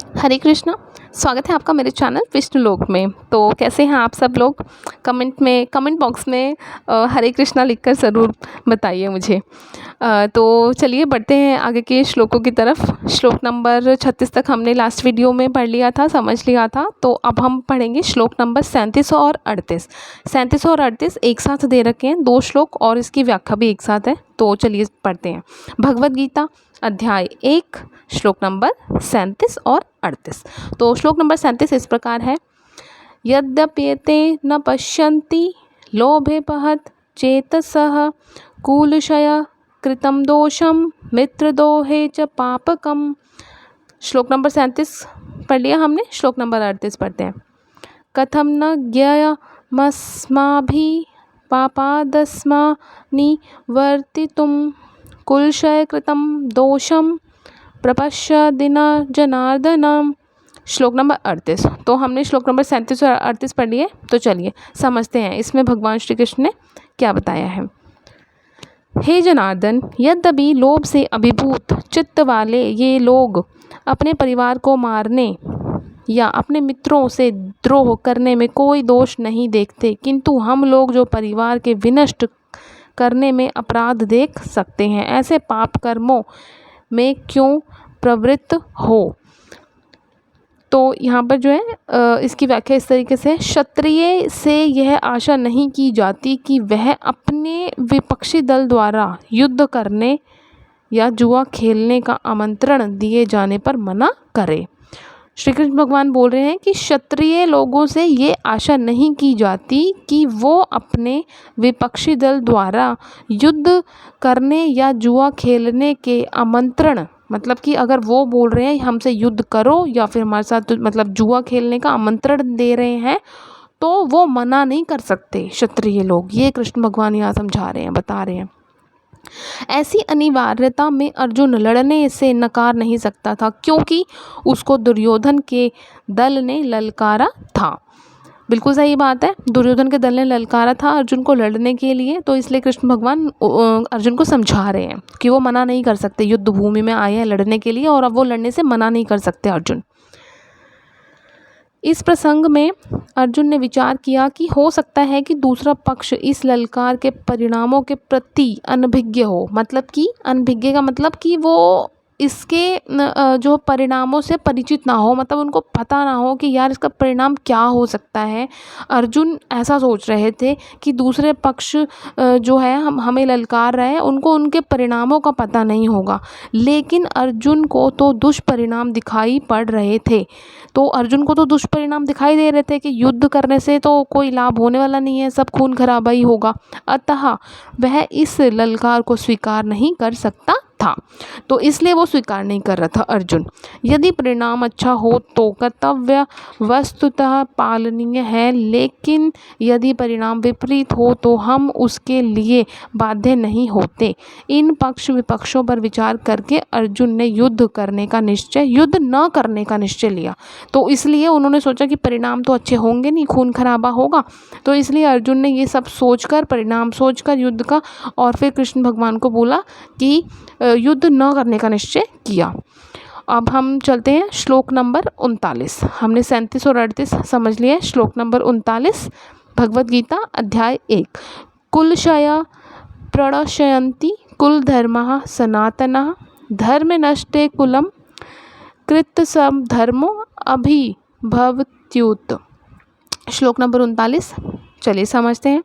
हरे कृष्णा। स्वागत है आपका मेरे चैनल विष्णु लोक में। तो कैसे हैं आप सब लोग? कमेंट बॉक्स में हरे कृष्णा लिखकर ज़रूर बताइए मुझे। तो चलिए बढ़ते हैं आगे के श्लोकों की तरफ। श्लोक नंबर 36 तक हमने लास्ट वीडियो में पढ़ लिया था, समझ लिया था। तो अब हम पढ़ेंगे श्लोक नंबर 37 और 38। 37 और 38 एक साथ दे रखे हैं, 2 श्लोक और इसकी व्याख्या भी एक साथ है। तो चलिए पढ़ते हैं। भगवद गीता अध्याय 1 श्लोक नंबर 37 और 38। तो श्लोक नंबर 37 इस प्रकार है। यद्यप्येते न पश्यन्ति लोभेपहत चेतसः कुलक्षय कृतं दोषम मित्रदोहे च पापकम। श्लोक नंबर 37 पढ़ लिया हमने। श्लोक नंबर 38 पढ़ते हैं। कथम न ज्ञेयमस्माभिः पापादस्मानि वर्तितुं कुलक्षय कृतं दोषम प्रपश्यदिना जनार्दनम। श्लोक नंबर 38। तो हमने श्लोक नंबर 37 और 38 पढ़ लिए। तो चलिए समझते हैं इसमें भगवान श्री कृष्ण ने क्या बताया है। हे जनार्दन, यद्यपि लोभ से अभिभूत चित्त वाले ये लोग अपने परिवार को मारने या अपने मित्रों से द्रोह करने में कोई दोष नहीं देखते, किंतु हम लोग जो परिवार के विनष्ट करने में अपराध देख सकते हैं, ऐसे पाप कर्मों में क्यों प्रवृत्त हो। तो यहाँ पर जो है इसकी व्याख्या इस तरीके से, क्षत्रिय से यह आशा नहीं की जाती कि वह अपने विपक्षी दल द्वारा युद्ध करने या जुआ खेलने का आमंत्रण दिए जाने पर मना करे। श्री कृष्ण भगवान बोल रहे हैं कि क्षत्रिय लोगों से ये आशा नहीं की जाती कि वो अपने विपक्षी दल द्वारा युद्ध करने या जुआ खेलने के आमंत्रण, मतलब कि अगर वो बोल रहे हैं हमसे युद्ध करो या फिर हमारे साथ मतलब जुआ खेलने का आमंत्रण दे रहे हैं, तो वो मना नहीं कर सकते क्षत्रिय लोग। ये कृष्ण भगवान यहाँ समझा रहे हैं, बता रहे हैं। ऐसी अनिवार्यता में अर्जुन लड़ने से नकार नहीं सकता था, क्योंकि उसको दुर्योधन के दल ने ललकारा था। बिल्कुल सही बात है, दुर्योधन के दल ने ललकारा था अर्जुन को लड़ने के लिए। तो इसलिए कृष्ण भगवान अर्जुन को समझा रहे हैं कि वो मना नहीं कर सकते, युद्ध भूमि में आए हैं लड़ने के लिए और अब वो लड़ने से मना नहीं कर सकते अर्जुन। इस प्रसंग में अर्जुन ने विचार किया कि हो सकता है कि दूसरा पक्ष इस ललकार के परिणामों के प्रति अनभिज्ञ हो। मतलब कि अनभिज्ञ का मतलब कि वो इसके जो परिणामों से परिचित ना हो, मतलब उनको पता ना हो कि यार इसका परिणाम क्या हो सकता है। अर्जुन ऐसा सोच रहे थे कि दूसरे पक्ष जो है हमें ललकार रहे हैं, उनको उनके परिणामों का पता नहीं होगा। लेकिन अर्जुन को तो दुष्परिणाम दिखाई पड़ रहे थे। तो अर्जुन को तो दुष्परिणाम दिखाई दे रहे थे कि युद्ध करने से तो कोई लाभ होने वाला नहीं है, सब खून खराबा ही होगा। अतः वह इस ललकार को स्वीकार नहीं कर सकता था, तो इसलिए वो स्वीकार नहीं कर रहा था अर्जुन। यदि परिणाम अच्छा हो तो कर्तव्य वस्तुतः पालनीय है, लेकिन यदि परिणाम विपरीत हो तो हम उसके लिए बाध्य नहीं होते। इन पक्ष विपक्षों पर विचार करके अर्जुन ने युद्ध न करने का निश्चय लिया। तो इसलिए उन्होंने सोचा कि परिणाम तो अच्छे होंगे नहीं, खून खराबा होगा, तो इसलिए अर्जुन ने ये सब सोचकर, परिणाम सोचकर युद्ध का, और फिर कृष्ण भगवान को बोला कि युद्ध न करने का निश्चय किया। अब हम चलते हैं श्लोक नंबर 39। हमने 37 और 38 समझ लिया। श्लोक नंबर 39 भगवद गीता अध्याय 1। कुलक्षय प्रणश्यन्ति कुल धर्मः सनातनः धर्म नष्टे कुलम कृत सब धर्मो अभिभवत्युत। श्लोक नंबर 39 चलिए समझते हैं।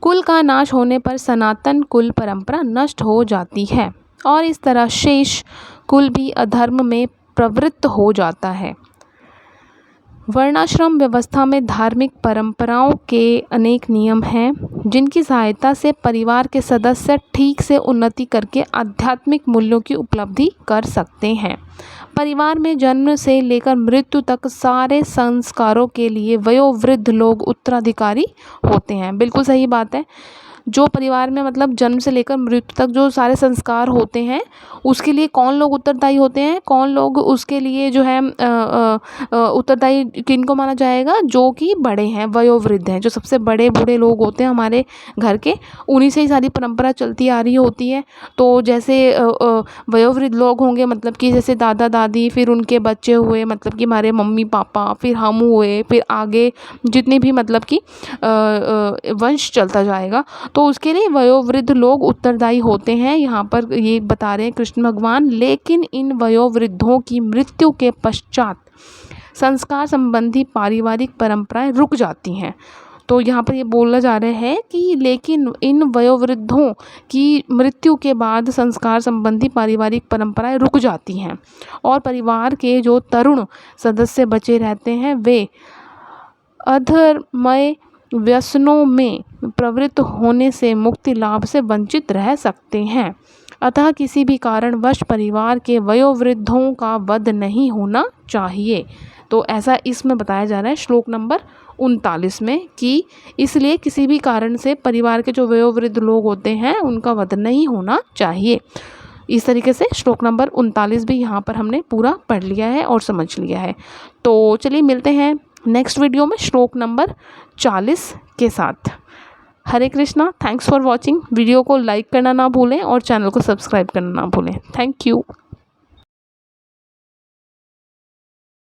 कुल का नाश होने पर सनातन कुल परंपरा नष्ट हो जाती है और इस तरह शेष कुल भी अधर्म में प्रवृत्त हो जाता है। वर्णाश्रम व्यवस्था में धार्मिक परंपराओं के अनेक नियम हैं, जिनकी सहायता से परिवार के सदस्य ठीक से उन्नति करके आध्यात्मिक मूल्यों की उपलब्धि कर सकते हैं। परिवार में जन्म से लेकर मृत्यु तक सारे संस्कारों के लिए वयोवृद्ध लोग उत्तराधिकारी होते हैं। बिल्कुल सही बात है। जो परिवार में मतलब जन्म से लेकर मृत्यु तक जो सारे संस्कार होते हैं उसके लिए कौन लोग उत्तरदायी होते हैं, कौन लोग उसके लिए जो है उत्तरदायी किनको माना जाएगा, जो कि बड़े हैं, वयोवृद्ध हैं, जो सबसे बड़े बूढ़े लोग होते हैं हमारे घर के, उन्हीं से ही सारी परंपरा चलती आ रही होती है। तो जैसे वयोवृद्ध लोग होंगे मतलब कि जैसे दादा दादी, फिर उनके बच्चे हुए मतलब कि हमारे मम्मी पापा, फिर हम हुए, फिर आगे जितने भी मतलब कि वंश चलता जाएगा, तो उसके लिए वयोवृद्ध लोग उत्तरदायी होते हैं, यहाँ पर ये बता रहे हैं कृष्ण भगवान। लेकिन इन वयोवृद्धों की मृत्यु के पश्चात संस्कार संबंधी पारिवारिक परंपराएं रुक जाती हैं। तो यहाँ पर ये बोला जा रहा है कि लेकिन इन वयोवृद्धों की मृत्यु के बाद संस्कार संबंधी पारिवारिक परंपराएं रुक जाती हैं और परिवार के जो तरुण सदस्य बचे रहते हैं वे अधर्ममय व्यसनों में प्रवृत्त होने से मुक्ति लाभ से वंचित रह सकते हैं। अतः किसी भी कारणवश परिवार के वयोवृद्धों का वध नहीं होना चाहिए। तो ऐसा इसमें बताया जा रहा है श्लोक नंबर 39 में कि इसलिए किसी भी कारण से परिवार के जो वयोवृद्ध लोग होते हैं उनका वध नहीं होना चाहिए। इस तरीके से श्लोक नंबर 39 भी यहाँ पर हमने पूरा पढ़ लिया है और समझ लिया है। तो चलिए मिलते हैं नेक्स्ट वीडियो में श्लोक नंबर 40 के साथ। Hare Krishna, thanks for watching. Video को लाइक करना ना भूलें और चैनल को सब्सक्राइब करना ना भूलें। Thank you.